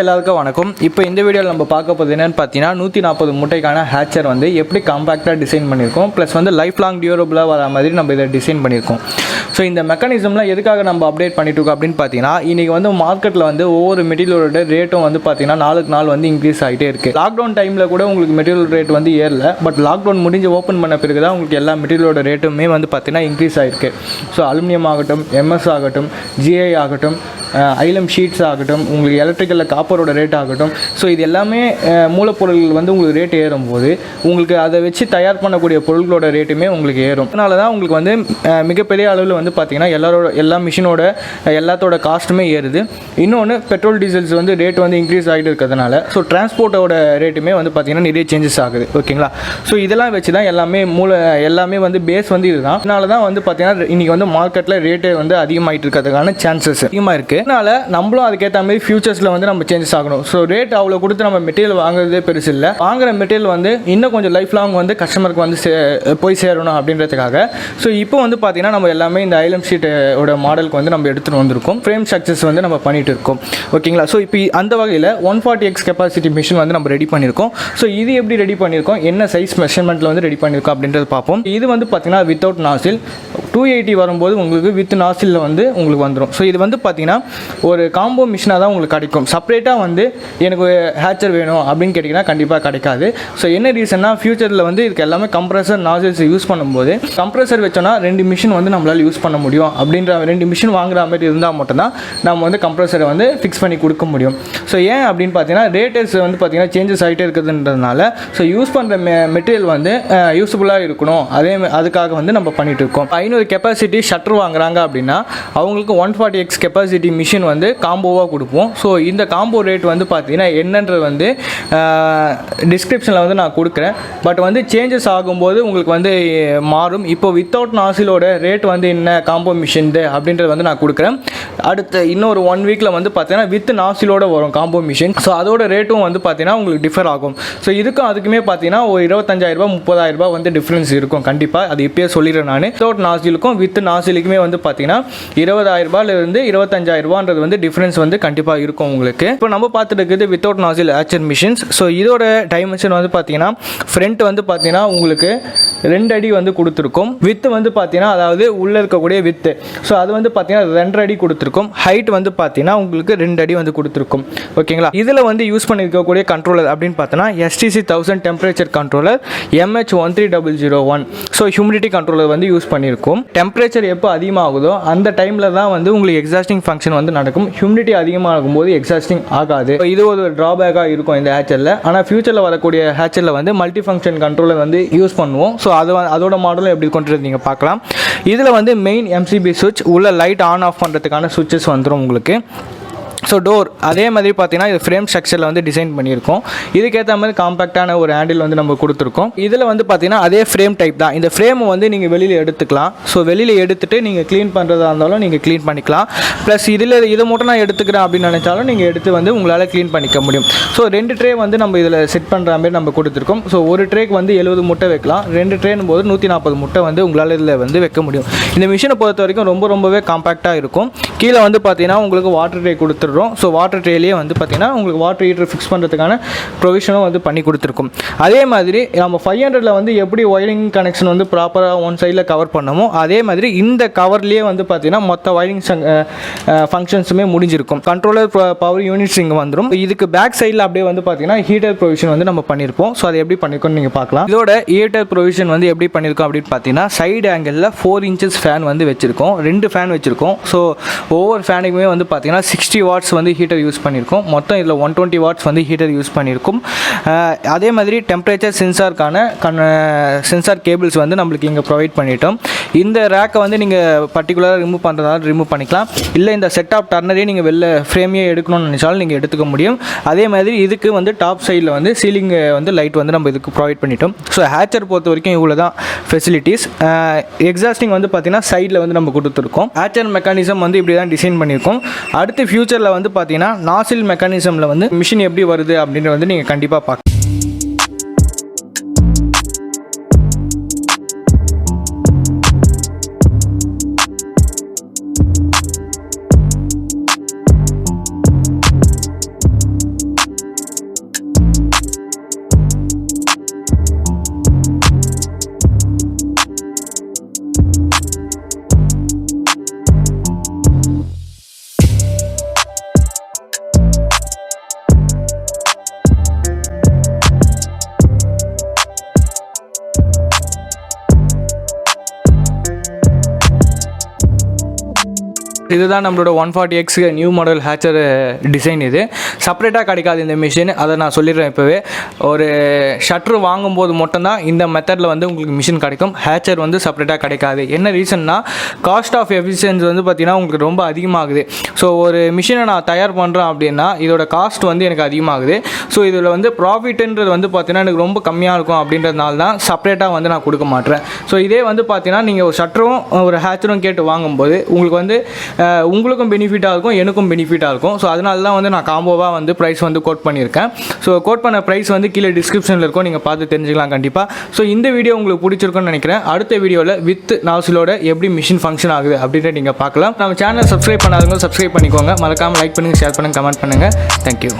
எல்லாருக்கும் வணக்கம். இப்போ இந்த வீடியோவில் நம்ம பார்க்க போகிறது என்னென்னு பார்த்தீங்கன்னா 140 முட்டைக்கான ஹேச்சர் வந்து எப்படி காம்பேக்டாக டிசைன் பண்ணியிருக்கோம், ப்ளஸ் வந்து லைஃப் லாங் டியூரபிளாக வர மாதிரி நம்ம இதை டிசைன் பண்ணியிருக்கோம். ஸோ இந்த மெக்கானிசம்லாம் எதுக்காக நம்ம அப்டேட் பண்ணிட்டு இருக்கோம் அப்படின்னு பார்த்தீங்கன்னா, இன்றைக்கி வந்து மார்க்கெட்டில் வந்து ஒவ்வொரு மெட்டீரியலோட ரேட்டும் வந்து பார்த்தீங்கன்னா நாளுக்கு நாள் வந்து இன்க்ரீஸ் ஆகிட்டே இருக்குது. லாக்டவுன் டைமில் கூட உங்களுக்கு மெட்டீரியல் ரேட் வந்து ஏறல, பட் லாக்டவுன் முடிஞ்சு ஓப்பன் பண்ண பிறகு தான் உங்களுக்கு எல்லா மெட்டீரியலோட ரேட்டுமே வந்து பார்த்தீங்கன்னா இன்க்ரீஸ் ஆகிருக்கு. ஸோ அலுமினியம் ஆகட்டும், எம்எஸ் ஆகட்டும், ஜிஐ ஆகட்டும், ஐலம் ஷீட்ஸ் ஆகட்டும், உங்களுக்கு எலக்ட்ரிக்கலில் காப்பரோட ரேட் ஆகட்டும், ஸோ இது எல்லாமே மூலப்பொருள்கள் வந்து உங்களுக்கு ரேட் ஏறும்போது உங்களுக்கு அதை வச்சு தயார் பண்ணக்கூடிய பொருட்களோட ரேட்டுமே உங்களுக்கு ஏறும். அதனால தான் உங்களுக்கு வந்து மிகப்பெரிய அளவில் வந்து பார்த்திங்கன்னா எல்லா மிஷினோட எல்லாத்தோட காஸ்ட்டுமே ஏறுது. இன்னொன்று பெட்ரோல் டீசல்ஸ் வந்து ரேட் வந்து இன்க்ரீஸ் ஆகிட்டு இருக்கிறதுனால ஸோ டிரான்ஸ்போர்ட்டோட ரேட்டுமே வந்து பார்த்திங்கன்னா நிறைய சேஞ்சஸ் ஆகுது. ஓகேங்களா? ஸோ இதெல்லாம் வச்சு தான் எல்லாமே வந்து பேஸ் வந்து இதுதான். அதனால தான் வந்து பார்த்திங்கன்னா இன்றைக்கி வந்து மார்க்கெட்டில் ரேட்டு வந்து அதிகமாகிட்டு இருக்கிறதுக்கான சான்சஸ் அதிகமாக இருக்குது. அதனால் நம்மளும் அதுக்கேற்ற மாதிரி ஃபியூச்சர்ஸில் வந்து நம்ம சேஞ்சஸ் ஆகணும். ஸோ ரேட் அவ்வளோ கொடுத்து நம்ம மெட்டீரியல் வாங்குறதே பெருசு இல்லை. வாங்குகிற மெட்டீரியல் வந்து இன்னும் கொஞ்சம் லைஃப் லாங் வந்து கஸ்டமருக்கு வந்து போய் சேரணும் அப்படின்றதுக்காக ஸோ இப்போ வந்து பார்த்தீங்கன்னா நம்ம எல்லாமே இந்த ஐலம் ஷீட்டோட மாடலுக்கு வந்து நம்ம எடுத்துகிட்டு வந்திருக்கோம். ஃப்ரேம் ஸ்ட்ரக்சர்ஸ் வந்து நம்ம பண்ணிட்டு இருக்கோம். ஓகேங்களா? ஸோ இப்போ அந்த வகையில் 140x கெப்பாசிட்டி மிஷின் வந்து நம்ம ரெடி பண்ணியிருக்கோம். ஸோ இது எப்படி ரெடி பண்ணியிருக்கோம், என்ன சைஸ் மெஷர்மெண்ட்டில் வந்து ரெடி பண்ணியிருக்கோம் அப்படின்றது பார்ப்போம். இது வந்து பார்த்தீங்கன்னா வித்தவுட் நாசில் 280 வரும்போது உங்களுக்கு வித் நாசிலில் வந்து உங்களுக்கு வந்துடும். ஸோ இது வந்து பார்த்தீங்கன்னா ஒரு காம்போ மிஷினாக தான் உங்களுக்கு கிடைக்கும். செப்பரேட்டாக வந்து எனக்கு ஹேச்சர் வேணும் அப்படின்னு கேட்டிங்கன்னா கண்டிப்பாக கிடைக்காது. ஸோ என்ன ரீசன்னா, ஃபியூச்சரில் வந்து இதுக்கு எல்லாமே கம்ப்ரஸர் நாசில்ஸ் யூஸ் பண்ணும்போது கம்ப்ரஸர் வச்சோன்னா 2 மிஷின் வந்து நம்மளால் யூஸ் பண்ண முடியும். அப்படின்ற 2 மிஷின் வாங்குற மாதிரி இருந்தால் மட்டும்தான் நம்ம வந்து கம்ப்ரஸரை வந்து ஃபிக்ஸ் பண்ணி கொடுக்க முடியும். ஸோ ஏன் அப்படின்னு பார்த்தீங்கன்னா ரேட்டர்ஸ் வந்து பார்த்தீங்கன்னா சேஞ்சஸ் ஆகிட்டே இருக்குதுன்றதுனால ஸோ யூஸ் பண்ணுற மெட்டீரியல் வந்து யூஸ்ஃபுல்லாக இருக்கணும். அதுக்காக வந்து நம்ம பண்ணிகிட்டு இருக்கோம். 500 கெப்பாசிட்டி ஷட்டர் வாங்குறாங்க அப்படின்னா அவங்களுக்கு 140x கெப்பாசிட்டி மிஷின் வந்து காம்போவாக கொடுப்போம். ஸோ இந்த காம்போ ரேட் வந்து பார்த்தீங்கன்னா என்னன்றது வந்து டிஸ்கிரிப்ஷனில் வந்து நான் கொடுக்குறேன். பட் வந்து சேஞ்சஸ் ஆகும்போது உங்களுக்கு வந்து மாறும். இப்போ வித்தவுட் நாசிலோட ரேட் வந்து என்ன காம்போ மிஷின் அப்படின்றது வந்து நான் கொடுக்குறேன். அடுத்த இன்னொரு 1 வீக்கில் வந்து பார்த்தீங்கன்னா வித் நாசிலோட வரும் காம்போ மிஷின். ஸோ அதோட ரேட்டும் வந்து பார்த்தீங்கன்னா உங்களுக்கு டிஃபர் ஆகும். ஸோ அதுக்குமே பார்த்தீங்கன்னா ஒரு 25,000 30,000 வந்து டிஃப்ரென்ஸ் இருக்கும் கண்டிப்பாக. அது இப்போயே சொல்லிடுறேன் நான். வித்தவுட் நாசிலுக்கும் வித் நாசிலுக்குமே வந்து பார்த்தீங்கன்னா 20,000 25,000 வந்து டிஃப்ரென்ஸ் வந்து கண்டிப்பாக இருக்கும் உங்களுக்கு. இப்போ நம்ம பார்த்துட்டு இருக்குது வித்தவுட் நாசில் ஹேச்சர் மிஷின்ஸ். ஸோ இதோட டைமென்ஷன் வந்து பார்த்தீங்கன்னா ஃப்ரண்ட் வந்து பார்த்தீங்கன்னா உங்களுக்கு 2 அடி வந்து கொடுத்துருக்கும். வித்து வந்து பார்த்தீங்கன்னா அதாவது உள்ளே இருக்கக்கூடிய வித்து ஸோ அது வந்து பார்த்தீங்கன்னா 2 அடி கொடுத்துருக்கும். ஹைட் வந்து பார்த்தீங்கன்னா உங்களுக்கு 2 அடி வந்து கொடுத்துருக்கும். ஓகேங்களா? இதில் வந்து யூஸ் பண்ணியிருக்கக்கூடிய கண்ட்ரோலர் அப்படின்னு பார்த்தோன்னா STC 1000 temperature controller, MH13001 so humidity controller வந்து யூஸ் பண்ணியிருக்கும். டெம்பரேச்சர் எப்போ அதிகமாகுதோ அந்த டைமில் தான் வந்து உங்களுக்கு எக்ஸாஸ்டிங் ஃபங்க்ஷன் வந்து நடக்கும். ஹியூமிடிட்டி அதிகமாகும் போது எக்ஸாஸ்டிங் ஆகாது. இது ஒரு ட்ராபேக்காக இருக்கும் இந்த ஹேச்சரில். ஆனால் ஃபியூச்சரில் வரக்கூடிய ஹேச்சரில் வந்து மல்டி ஃபங்க்ஷன் கண்ட்ரோலர் வந்து யூஸ் பண்ணுவோம். ஸோ அதோட மாடலும் எப்படி கொண்டு நீங்கள் பார்க்கலாம். இதில் வந்து மெயின் MCB சுவிட்ச் உள்ள லைட் ஆன் ஆஃப் பண்ணுறதுக்கான சுவிட்சஸ் வந்துடும் உங்களுக்கு. ஸோ டோர் அதே மாதிரி பார்த்தீங்கன்னா இது ஃப்ரேம் ஸ்ட்ரக்சரில் வந்து டிசைன் பண்ணியிருக்கோம். இதுக்கேற்ற மாதிரி காம்பேக்டான ஒரு ஹேண்டில் வந்து நம்ம கொடுத்துருக்கோம். இதில் வந்து பார்த்தீங்கன்னா அதே ஃப்ரேம் டைப் தான். இந்த ஃப்ரேமை வந்து நீங்கள் வெளியில் எடுத்துக்கலாம். ஸோ வெளியில் எடுத்துகிட்டு நீங்கள் க்ளீன் பண்ணுறதா இருந்தாலும் நீங்கள் க்ளீன் பண்ணிக்கலாம். ப்ளஸ் இதை மட்டும் நான் எடுத்துக்கிறேன் அப்படின்னு நினச்சாலும் நீங்கள் எடுத்து வந்து உங்களால் க்ளீன் பண்ணிக்க முடியும். ஸோ 2 ட்ரே வந்து நம்ம இதில் செட் பண்ணுற மாதிரி நம்ம கொடுத்துருக்கோம். ஸோ ஒரு ட்ரேக்கு வந்து 70 முட்டை வைக்கலாம். 2 ட்ரேனும் போது 140 முட்டை வந்து உங்களால் இதில் வந்து வைக்க முடியும். இந்த மிஷினை பொறுத்த வரைக்கும் ரொம்பவே காம்பேக்டாக இருக்கும். கீழே வந்து பார்த்தீங்கன்னா உங்களுக்கு வாட்டர் ட்ரே கொடுத்துருவோம். ஸோ வாட்டர் ட்ரேலேயே வந்து பார்த்தீங்கன்னா உங்களுக்கு வாட்டர் ஹீட்டர் ஃபிக்ஸ் பண்ணுறதுக்கான ப்ரொவிஷனும் வந்து பண்ணி கொடுத்துருக்கும். அதே மாதிரி நம்ம 500ல் வந்து எப்படி ஒயரிங் கனெக்ஷன் வந்து ப்ராப்பராக ஒன் சைடில் கவர் பண்ணமோ அதே மாதிரி இந்த கவர்லேயே வந்து பார்த்தீங்கன்னா மொத்த ஒயரிங் ஃபங்க்ஷன்ஸுமே முடிஞ்சிருக்கும். கண்ட்ரோலர் பவர் யூனிட்ஸ் இங்கே வந்துடும். இதுக்கு பேக் சைடில் அப்படியே வந்து பார்த்தீங்கன்னா ஹீட்டர் ப்ரொவிஷன் வந்து நம்ம பண்ணியிருப்போம். ஸோ அதை எப்படி பண்ணியிருக்கோம்னு நீங்கள் பார்க்கலாம். இதோட ஹீட்டர் ப்ரொவிஷன் வந்து எப்படி பண்ணியிருக்கோம் அப்படின்னு பார்த்தீங்கன்னா சைடு ஆங்கிளில் 4 inches ஃபேன் வந்து வச்சுருக்கோம். 2 ஃபேன் வச்சுருக்கோம். ஸோ ஒவ்வொரு ஃபேனுக்குமே வந்து பார்த்தீங்கன்னா 60 வாட்ஸ் வந்து ஹீட்டர் யூஸ் பண்ணியிருக்கோம். மொத்தம் இதில் 120 வாட்ஸ் வந்து ஹீட்டர் யூஸ் பண்ணியிருக்கும். அதே மாதிரி டெம்பரேச்சர் சென்சார் கேபிள்ஸ் வந்து நம்மளுக்கு இங்கே ப்ரொவைட் பண்ணிட்டோம். இந்த ரேக்கை வந்து நீங்கள் பர்டிகுலராக ரிமூவ் பண்ணுறதால ரிமூவ் பண்ணிக்கலாம். இல்லை இந்த செட் ஆஃப் டர்னரே நீங்கள் வெளில ஃப்ரேமையே எடுக்கணும்னு நினச்சாலும் நீங்கள் எடுத்துக்க முடியும். அதே மாதிரி இதுக்கு வந்து டாப் சைடில் வந்து சீலிங் வந்து லைட் வந்து நம்ம இதுக்கு ப்ரொவைட் பண்ணிட்டோம். ஸோ ஹேச்சர் பொறுத்த வரைக்கும் இவ்வளோ தான் ஃபெசிலிட்டிஸ். எக்ஸாஸ்டிங் வந்து பார்த்தீங்கன்னா சைடில் வந்து நம்ம கொடுத்துருக்கோம். ஹேச்சர் மெக்கானிசம் வந்து இப்படி தான் டிசைன் பண்ணியிருக்கோம். அடுத்து ஃபியூச்சரில் வந்து பார்த்தீங்கன்னா நாசில் மெக்கானிசமில் வந்து மிஷின் எப்படி வருது அப்படின்றது வந்து நீங்கள் கண்டிப்பாக பார்க்கலாம். இதுதான் நம்மளோட 140X நியூ மாடல் ஹேச்சர் டிசைன். இது செப்பரேட்டாக கிடைக்காது இந்த மிஷின், அதை நான் சொல்லிடுறேன் இப்போவே. ஒரு ஷட்ரு வாங்கும்போது மட்டும்தான் இந்த மெத்தடில் வந்து உங்களுக்கு மிஷின் கிடைக்கும். ஹேச்சர் வந்து செப்பரேட்டாக கிடைக்காது. என்ன ரீசன்னா காஸ்ட் ஆஃப் எஃபிஷியன்சி வந்து பார்த்திங்கன்னா உங்களுக்கு ரொம்ப அதிகமாகுது. ஸோ ஒரு மிஷினை நான் தயார் பண்ணுறேன் அப்படின்னா இதோட காஸ்ட் வந்து எனக்கு அதிகமாகுது. ஸோ இதில் வந்து ப்ராஃபிட்ன்றது வந்து பார்த்திங்கன்னா எனக்கு ரொம்ப கம்மியாக இருக்கும் அப்படின்றதுனால தான் செப்பரேட்டாக வந்து நான் கொடுக்க மாட்டேன். ஸோ இதே வந்து பார்த்திங்கன்னா நீங்கள் ஒரு ஷட்டரும் ஒரு ஹேச்சரும் கேட்டு வாங்கும்போது உங்களுக்கு வந்து உங்களுக்கும் பெனிஃபிட்டாக இருக்கும், எனக்கும் பெனிஃபிட்டாக இருக்கும். ஸோ அதனால தான் வந்து நான் காம்போவாக வந்து ப்ரைஸ் வந்து கோட் பண்ணியிருக்கேன். ஸோ கோட் பண்ண ப்ரைஸ் வந்து கீழே டிஸ்கிரிப்ஷனில் இருக்கும், நீங்கள் பார்த்து தெரிஞ்சுக்கலாம் கண்டிப்பாக. ஸோ இந்த வீடியோ உங்களுக்கு பிடிச்சிருக்குன்னு நினைக்கிறேன். அடுத்த வீடியோவில் வித் நாசிலோட எப்படி மிஷின் ஃபங்க்ஷன் ஆகுது அப்படின்ட்டு நீங்கள் பார்க்கலாம். நம்ம சேனல் சப்ஸ்கிரைப் பண்ணாதவங்க சப்ஸ்கிரைப் பண்ணிக்கோங்க. மறக்காமல் லைக் பண்ணுங்கள், ஷேர் பண்ணுங்கள், கமெண்ட் பண்ணுங்கள். தேங்க்யூ.